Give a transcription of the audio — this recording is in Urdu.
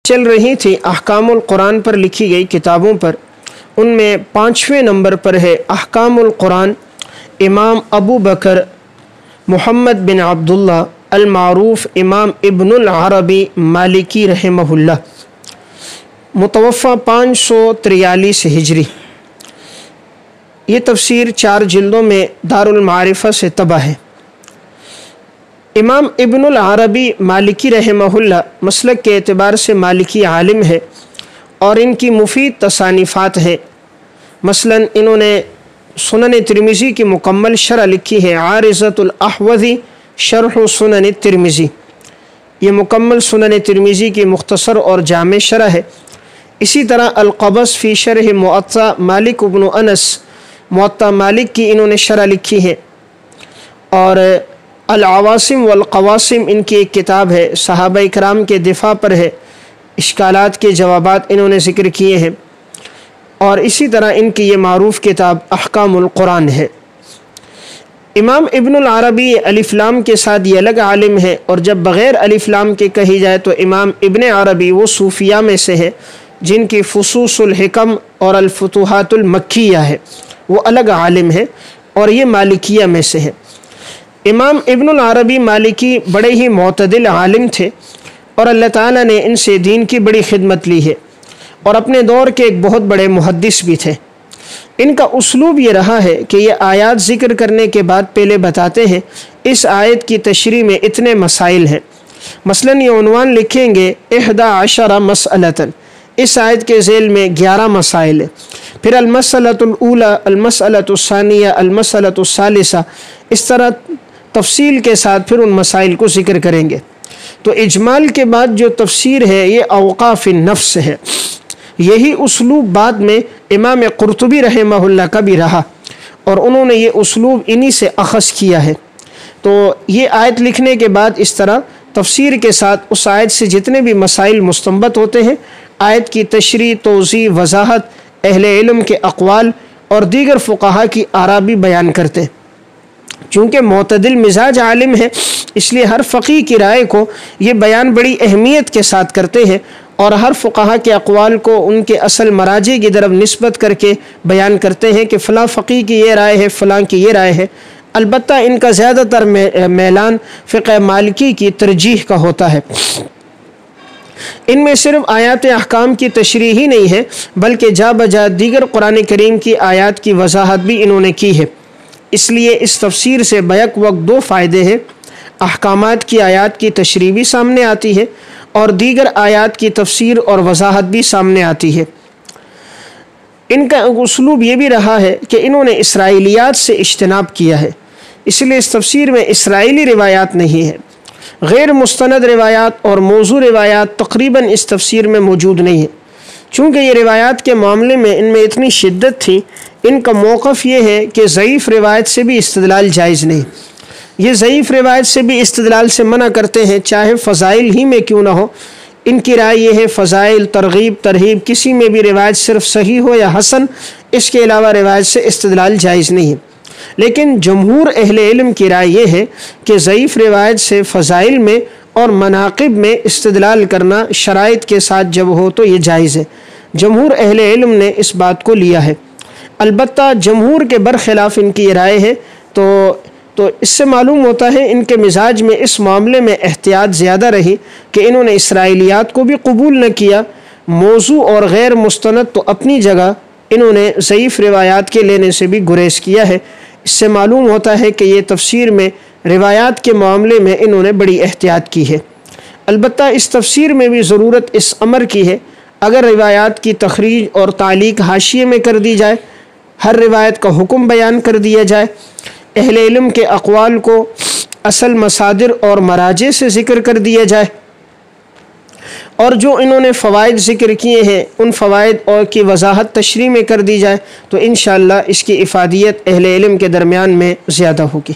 چل رہی تھی احکام القرآن پر لکھی گئی کتابوں پر، ان میں 5ویں نمبر پر ہے احکام القرآن امام ابو بکر محمد بن عبداللہ المعروف امام ابن العربی مالکی رحمہ اللہ، متوفہ 543 ہجری۔ یہ تفسیر 4 جلدوں میں دارالمعارفہ سے طبع ہے۔ امام ابن العربی مالکی رحمہ اللہ مسلک کے اعتبار سے مالکی عالم ہے اور ان کی مفید تصانیفات ہیں۔ مثلا انہوں نے سنن ترمذی کی مکمل شرح لکھی ہے، عارضۃ الاحوذی شرح سنن ترمذی۔ یہ مکمل سنن ترمذی کی مختصر اور جامع شرح ہے۔ اسی طرح القبس فی شرح موطا مالک بن انس، موطا مالک کی انہوں نے شرح لکھی ہے۔ اور العواصم والقواسم ان کی ایک کتاب ہے، صحابہ کرام کے دفاع پر ہے، اشکالات کے جوابات انہوں نے ذکر کیے ہیں۔ اور اسی طرح ان کی یہ معروف کتاب احکام القرآن ہے۔ امام ابن العربی الف لام کے ساتھ یہ الگ عالم ہے، اور جب بغیر الف لام کے کہی جائے تو امام ابن عربی وہ صوفیہ میں سے ہے جن کی فصوص الحکم اور الفتوحات المکیہ ہے، وہ الگ عالم ہے، اور یہ مالکیہ میں سے ہے۔ امام ابن العربی مالکی بڑے ہی معتدل عالم تھے، اور اللہ تعالیٰ نے ان سے دین کی بڑی خدمت لی ہے، اور اپنے دور کے ایک بہت بڑے محدث بھی تھے۔ ان کا اسلوب یہ رہا ہے کہ یہ آیات ذکر کرنے کے بعد پہلے بتاتے ہیں اس آیت کی تشریح میں اتنے مسائل ہیں۔ مثلا یہ عنوان لکھیں گے 11 مسئلۃ، اس آیت کے ذیل میں 11 مسائل ہیں۔ پھر المسئلۃ الاولی، المسئلۃ الثانیہ، المسئلۃ الثالثہ، اس طرح تفصیل کے ساتھ پھر ان مسائل کو ذکر کریں گے۔ تو اجمال کے بعد جو تفسیر ہے یہ اوقاف النفس ہے۔ یہی اسلوب بعد میں امام قرطبی رحمہ اللہ کا بھی رہا، اور انہوں نے یہ اسلوب انہی سے اخذ کیا ہے۔ تو یہ آیت لکھنے کے بعد اس طرح تفسیر کے ساتھ اس آیت سے جتنے بھی مسائل مستنبط ہوتے ہیں، آیت کی تشریح، توضیح، وضاحت، اہل علم کے اقوال اور دیگر فقہا کی آراء بھی بیان کرتے ہیں۔ چونکہ معتدل مزاج عالم ہے، اس لیے ہر فقیہ کی رائے کو یہ بیان بڑی اہمیت کے ساتھ کرتے ہیں، اور ہر فقہا کے اقوال کو ان کے اصل مراجع کی طرف نسبت کر کے بیان کرتے ہیں کہ فلاں فقیہ کی یہ رائے ہے، فلاں کی یہ رائے ہے۔ البتہ ان کا زیادہ تر میلان فقہ مالکی کی ترجیح کا ہوتا ہے۔ ان میں صرف آیات احکام کی تشریح ہی نہیں ہے، بلکہ جا بجا دیگر قرآن کریم کی آیات کی وضاحت بھی انہوں نے کی ہے۔ اس لیے اس تفسیر سے بیک وقت 2 فائدے ہیں، احکامات کی آیات کی تشریح بھی سامنے آتی ہے، اور دیگر آیات کی تفسیر اور وضاحت بھی سامنے آتی ہے۔ ان کا اسلوب یہ بھی رہا ہے کہ انہوں نے اسرائیلیات سے اجتناب کیا ہے، اس لیے اس تفسیر میں اسرائیلی روایات نہیں ہے۔ غیر مستند روایات اور موضوع روایات تقریباً اس تفسیر میں موجود نہیں ہیں۔ چونکہ یہ روایات کے معاملے میں ان میں اتنی شدت تھی، ان کا موقف یہ ہے کہ ضعیف روایت سے بھی استدلال جائز نہیں۔ یہ ضعیف روایت سے بھی استدلال سے منع کرتے ہیں، چاہے فضائل ہی میں کیوں نہ ہو۔ ان کی رائے یہ ہے فضائل، ترغیب، ترہیب، کسی میں بھی روایت صرف صحیح ہو یا حسن، اس کے علاوہ روایت سے استدلال جائز نہیں ہے۔ لیکن جمہور اہل علم کی رائے یہ ہے کہ ضعیف روایت سے فضائل میں اور مناقب میں استدلال کرنا شرائط کے ساتھ جب ہو تو یہ جائز ہے۔ جمہور اہل علم نے اس بات کو لیا ہے۔ البتہ جمہور کے برخلاف ان کی یہ رائے ہے، تو اس سے معلوم ہوتا ہے ان کے مزاج میں اس معاملے میں احتیاط زیادہ رہی کہ انہوں نے اسرائیلیات کو بھی قبول نہ کیا، موضوع اور غیر مستند تو اپنی جگہ انہوں نے ضعیف روایات کے لینے سے بھی گریز کیا ہے۔ اس سے معلوم ہوتا ہے کہ یہ تفسیر میں روایات کے معاملے میں انہوں نے بڑی احتیاط کی ہے۔ البتہ اس تفسیر میں بھی ضرورت اس امر کی ہے، اگر روایات کی تخریج اور تعلیق حاشیے میں کر دی جائے، ہر روایت کا حکم بیان کر دیا جائے، اہل علم کے اقوال کو اصل مصادر اور مراجع سے ذکر کر دیا جائے، اور جو انہوں نے فوائد ذکر کیے ہیں ان فوائد اور کی وضاحت تشریح میں کر دی جائے، تو انشاءاللہ اس کی افادیت اہل علم کے درمیان میں زیادہ ہوگی۔